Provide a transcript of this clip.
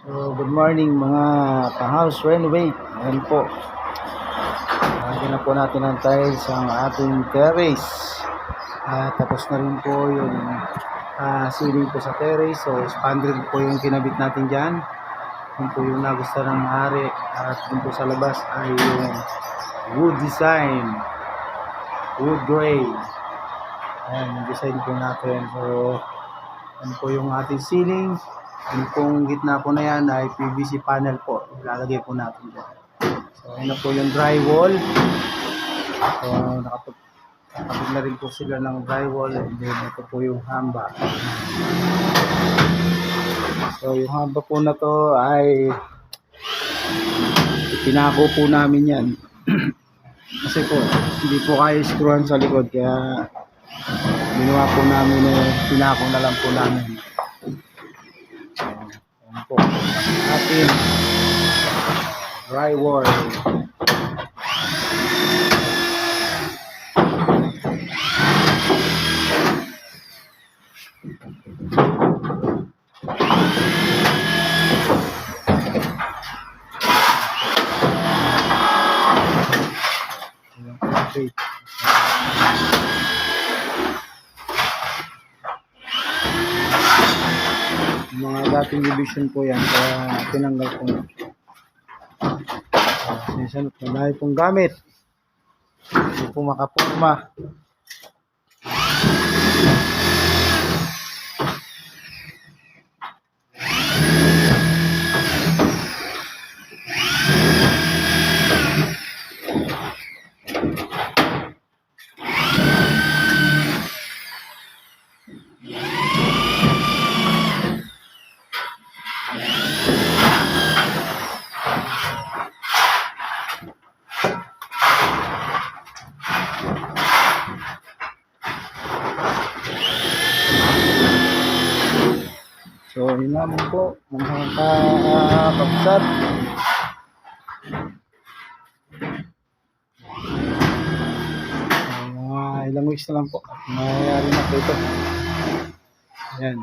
So, good morning mga ka-house renovate. Ayan po. Lagyan na po natin ang tiles ang ating terrace. Tapos na rin po yung ceiling po sa terrace. So, spandrel po yung kinabit natin dyan. Yun po yung nagustuhan ng hari. At yun po sa labas ay yung wood design. Wood gray. Ayan, yung design po natin. So, yan po yung ating ceiling. Yung pong gitna po na yan ay PVC panel po. Ilalagay po natin dyan. So, yun na po yung drywall. So, nakapag na rin po sila ng drywall. And then, ito po yung hamba. So, yung hamba po na to ay pinako po namin yan. Kasi po, hindi po kaya screwan sa likod. Kaya, ginawa po namin pinako na lang po namin. Ayan po, ating drywall. Okay. Mga dating division po yan, kaya tinanggal ko na. Sinisanot na dahil pong gamit. Hindi po makapurma. So, yun naman po ang mga kapsat. Mga ilang weeks na lang po. Mayayari na po ito. Ayan.